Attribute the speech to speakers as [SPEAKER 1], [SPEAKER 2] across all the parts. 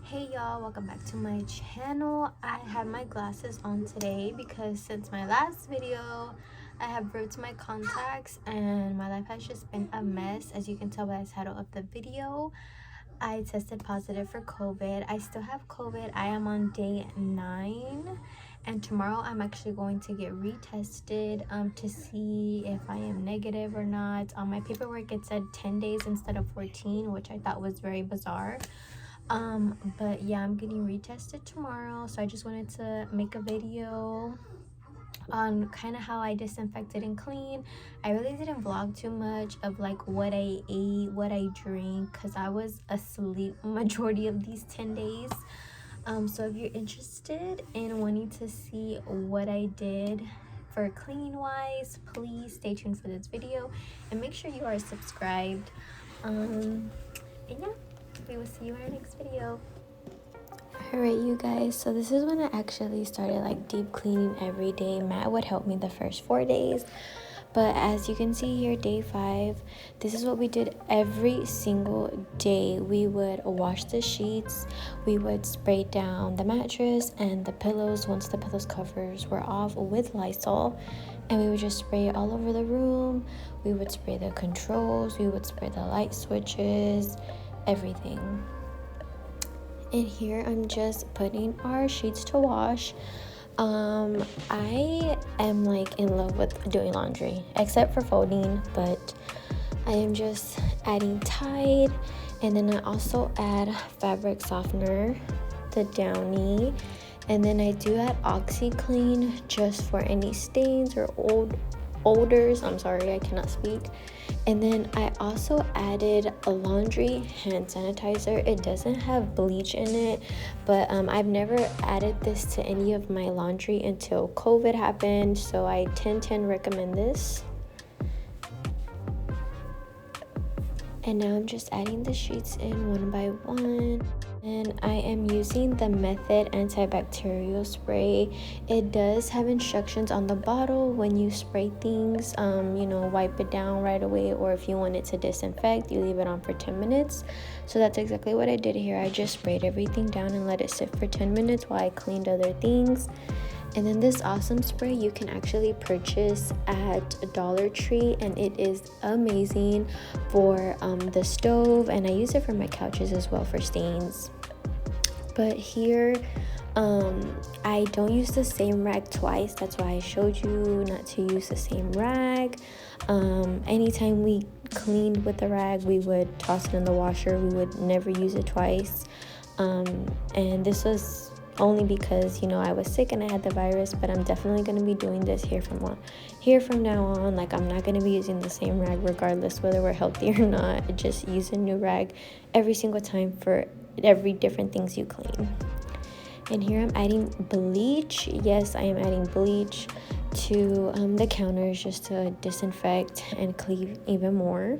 [SPEAKER 1] Hey y'all, welcome back to my channel. I had my glasses on today because since my last video I have broke my contacts and my life has just been a mess. As you can tell by the title of the video, I tested positive for COVID. I still have COVID. I am on day 9 and tomorrow I'm actually going to get retested to see if I am negative or not. On my paperwork it said 10 days instead of 14, which I thought was very bizarre. But yeah, I'm getting retested tomorrow, so I just wanted to make a video on kind of how I disinfected and clean. I really didn't vlog too much of like what I ate, what I drank, because I was asleep majority of these 10 days. So if you're interested in wanting to see what I did for cleaning wise, please stay tuned for this video and make sure you are subscribed. And yeah, we will see you in our next video. Alright you guys, so this is when I actually started like deep cleaning every day. Matt would help me the first 4 days, but as you can see here, day 5, this is what we did every single day. We would wash the sheets, we would spray down the mattress and the pillows once the pillows covers were off with Lysol, and we would just spray it all over the room. We would spray the controls, we would spray the light switches, everything. And here I'm just putting our sheets to wash. I am like in love with doing laundry, except for folding, but I am just adding Tide, and then I also add fabric softener, the Downy, and then I do add OxyClean just for any stains or odors. I'm sorry, I cannot speak. And then I also added a laundry hand sanitizer. It doesn't have bleach in it, but I've never added this to any of my laundry until COVID happened, so I 10/10 recommend this. And now I'm just adding the sheets in one by one. And I am using the Method antibacterial spray. It does have instructions on the bottle when you spray things. Wipe it down right away, or if you want it to disinfect, you leave it on for 10 minutes. So that's exactly what I did here. I just sprayed everything down and let it sit for 10 minutes while I cleaned other things. And then this awesome spray you can actually purchase at Dollar Tree, and it is amazing for the stove, and I use it for my couches as well for stains. But here I don't use the same rag twice. That's why I showed you not to use the same rag. Anytime we cleaned with the rag, we would toss it in the washer. We would never use it twice. And this was only because I was sick and I had the virus, but I'm definitely going to be doing this here from now on. Like, I'm not going to be using the same rag regardless whether we're healthy or not. Just use a new rag every single time for every different things you clean. And here I'm adding bleach. Yes, I am adding bleach to the counters just to disinfect and clean even more.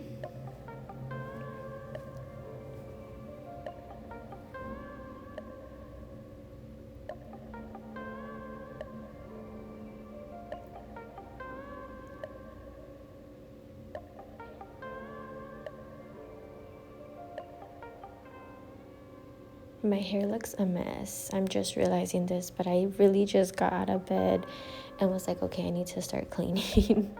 [SPEAKER 1] My hair looks a mess. I'm just realizing this, but I really just got out of bed and was like, okay, I need to start cleaning.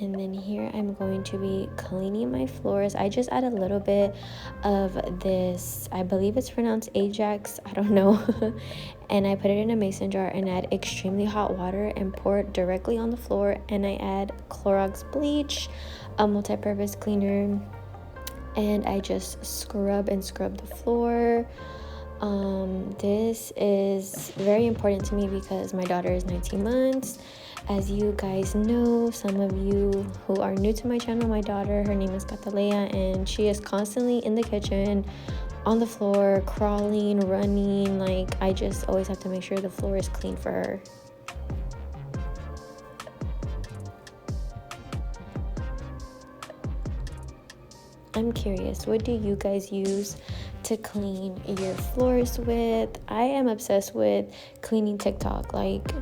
[SPEAKER 1] And then here I'm going to be cleaning my floors. I just add a little bit of this, I believe it's pronounced Ajax, I don't know. And I put it in a mason jar and add extremely hot water and pour it directly on the floor. And I add Clorox bleach, a multi-purpose cleaner, and I just scrub the floor. This is very important to me because my daughter is 19 months. As you guys know, some of you who are new to my channel, my daughter, her name is Catalea, and she is constantly in the kitchen, on the floor, crawling, running. Like, I just always have to make sure the floor is clean for her. I'm curious, what do you guys use to clean your floors with? I am obsessed with cleaning TikTok. Like,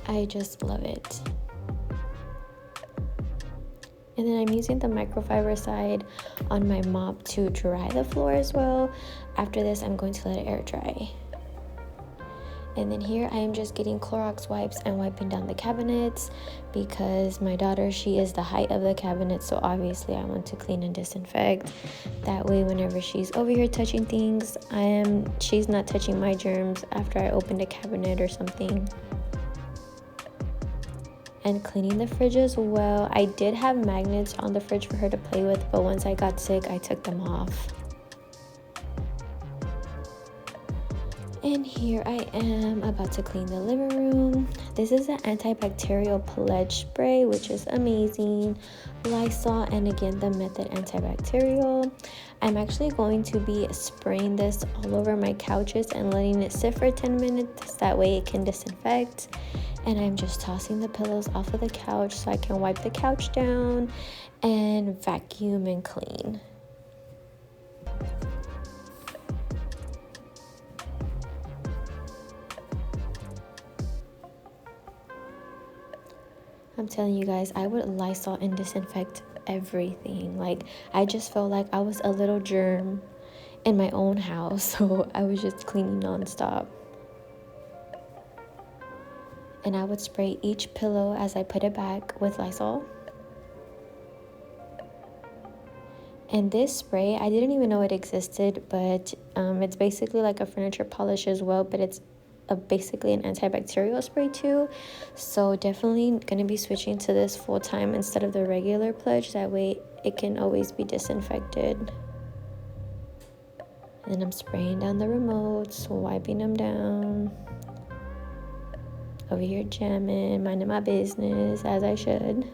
[SPEAKER 1] I just love it. And then I'm using the microfiber side on my mop to dry the floor as well. After this, I'm going to let it air dry. And then here I am just getting Clorox wipes and wiping down the cabinets because my daughter, she is the height of the cabinet, so obviously I want to clean and disinfect. That way whenever she's over here touching things, she's not touching my germs after I opened a cabinet or something. And cleaning the fridge as well. I did have magnets on the fridge for her to play with, but once I got sick, I took them off. And here I am about to clean the living room. This is an antibacterial pledge spray, which is amazing. Lysol, and again the method antibacterial. I'm actually going to be spraying this all over my couches and letting it sit for 10 minutes. That way it can disinfect. And I'm just tossing the pillows off of the couch so I can wipe the couch down and vacuum and clean. I'm telling you guys, I would Lysol and disinfect everything. Like, I just felt like I was a little germ in my own house, so I was just cleaning nonstop. And I would spray each pillow as I put it back with Lysol. And this spray, I didn't even know it existed, but it's basically like a furniture polish as well, but it's basically an antibacterial spray too. So definitely gonna be switching to this full time instead of the regular pledge. That way it can always be disinfected. And then I'm spraying down the remotes, wiping them down. Over here jamming, minding my business as I should.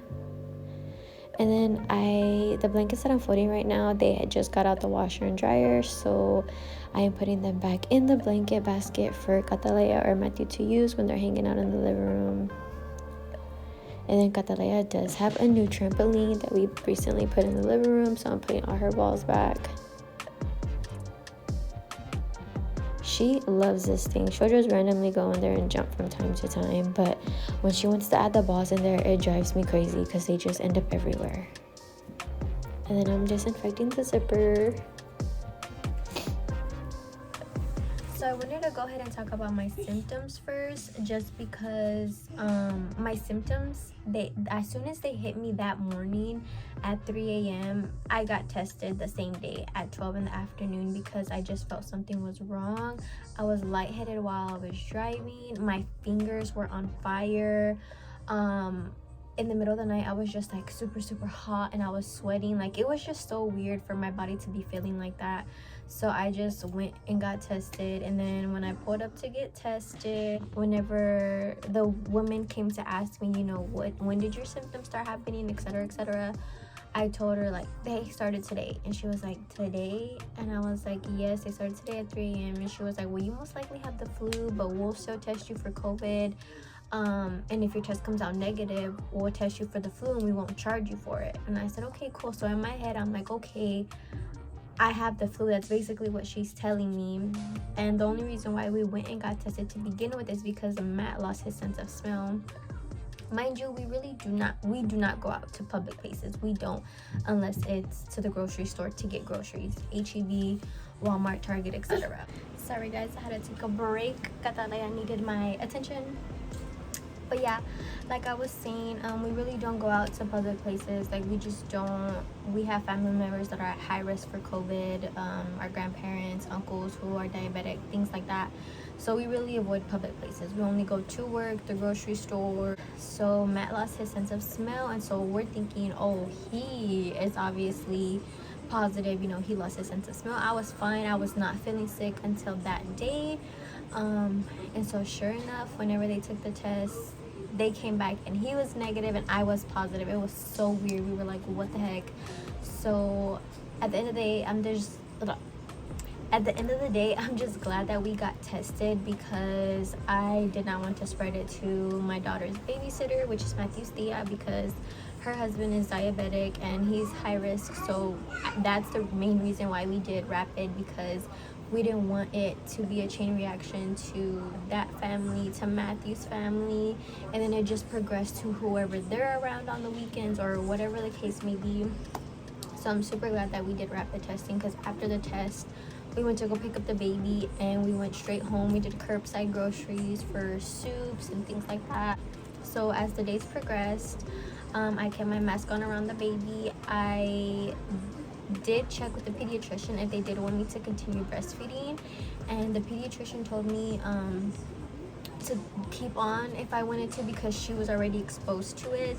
[SPEAKER 1] And then the blankets that I'm folding right now, they had just got out the washer and dryer, so I am putting them back in the blanket basket for Catalea or Matthew to use when they're hanging out in the living room. And then Catalea does have a new trampoline that we recently put in the living room, so I'm putting all her balls back. She loves this thing. She'll just randomly go in there and jump from time to time, but when she wants to add the balls in there, it drives me crazy because they just end up everywhere. And then I'm disinfecting the zipper. So I wanted to go ahead and talk about my symptoms first, just because my symptoms, as soon as they hit me that morning at 3 a.m., I got tested the same day at 12 in the afternoon because I just felt something was wrong. I was lightheaded while I was driving. My fingers were on fire. In the middle of the night, I was just like super hot and I was sweating. Like, it was just so weird for my body to be feeling like that. So I just went and got tested, and then when I pulled up to get tested, whenever the woman came to ask me, you know, when did your symptoms start happening, etc., I told her, like, they started today. And she was like, today? And I was like, yes, they started today at 3 a.m. And she was like, well, you most likely have the flu, but we'll still test you for COVID. And if your test comes out negative, we'll test you for the flu and we won't charge you for it. And I said, okay, cool. So in my head, I'm like, okay, I have the flu. That's basically what she's telling me. And the only reason why we went and got tested to begin with is because Matt lost his sense of smell. Mind you, we do not go out to public places. We don't, unless it's to the grocery store to get groceries. H-E-B, Walmart, Target, etc. Sorry guys, I had to take a break. I needed my attention. But yeah, like I was saying, we really don't go out to public places. Like, we just don't. We have family members that are at high risk for COVID, our grandparents, uncles who are diabetic, things like that. So we really avoid public places. We only go to work, the grocery store. So Matt lost his sense of smell, and so we're thinking, oh, he is obviously positive. You know, he lost his sense of smell. I was fine. I was not feeling sick until that day. And so sure enough, whenever they took the test, they came back and he was negative and I was positive. It was so weird. We were like, what the heck? So at the end of the day, I'm just glad that we got tested, because I did not want to spread it to my daughter's babysitter, which is Matthew's Thea, because her husband is diabetic and he's high risk. So that's the main reason why we did rapid, because we didn't want it to be a chain reaction to that family, to Matthew's family, and then it just progressed to whoever they're around on the weekends or whatever the case may be. So I'm super glad that we did rapid testing, because after the test we went to go pick up the baby and we went straight home. We did curbside groceries for soups and things like that. So as the days progressed, I kept my mask on around the baby. I did check with the pediatrician if they did want me to continue breastfeeding, and the pediatrician told me to keep on if I wanted to, because she was already exposed to it.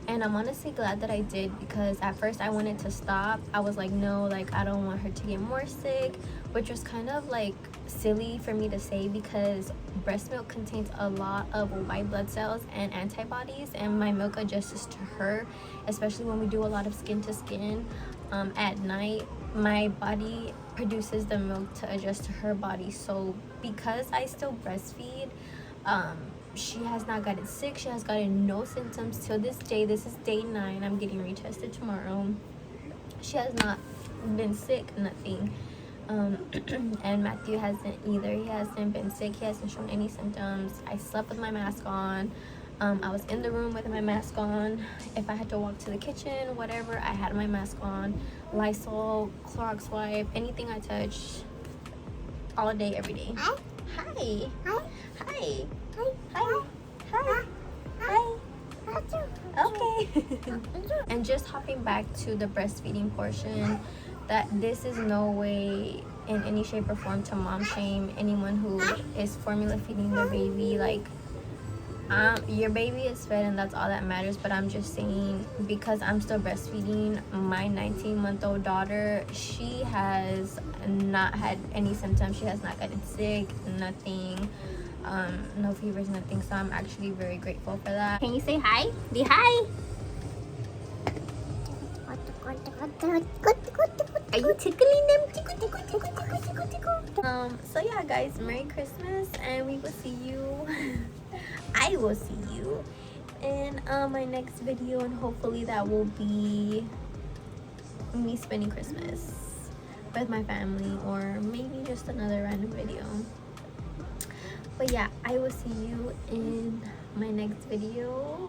[SPEAKER 1] And I'm honestly glad that I did, because at first I wanted to stop. I was like, no, like I don't want her to get more sick, which was kind of like silly for me to say, because breast milk contains a lot of white blood cells and antibodies, and my milk adjusts to her, especially when we do a lot of skin to skin at night. My body produces the milk to adjust to her body. So because I still breastfeed, she has not gotten sick. She has gotten no symptoms till this day. This is day 9. I'm getting retested tomorrow. She has not been sick, nothing. And Matthew hasn't either. He hasn't been sick. He hasn't shown any symptoms. I slept with my mask on. I was in the room with my mask on. If I had to walk to the kitchen, whatever, I had my mask on. Lysol, Clorox wipe, anything I touch, all day, every day. Hi. Hi. Hi. Hi. Hi. Hi. Okay. And just hopping back to the breastfeeding portion, that this is no way in any shape or form to mom shame anyone who is formula feeding their baby. Like, your baby is fed and that's all that matters. But I'm just saying, because I'm still breastfeeding my 19-month-old daughter, she has not had any symptoms. She has not gotten sick, nothing, no fevers, nothing. So I'm actually very grateful for that. Can you say hi? Be hi. Are you tickling them? So yeah, guys, Merry Christmas, and we will see you I will see you in my next video, and hopefully that will be me spending Christmas with my family, or maybe just another random video. But yeah, I will see you in my next video.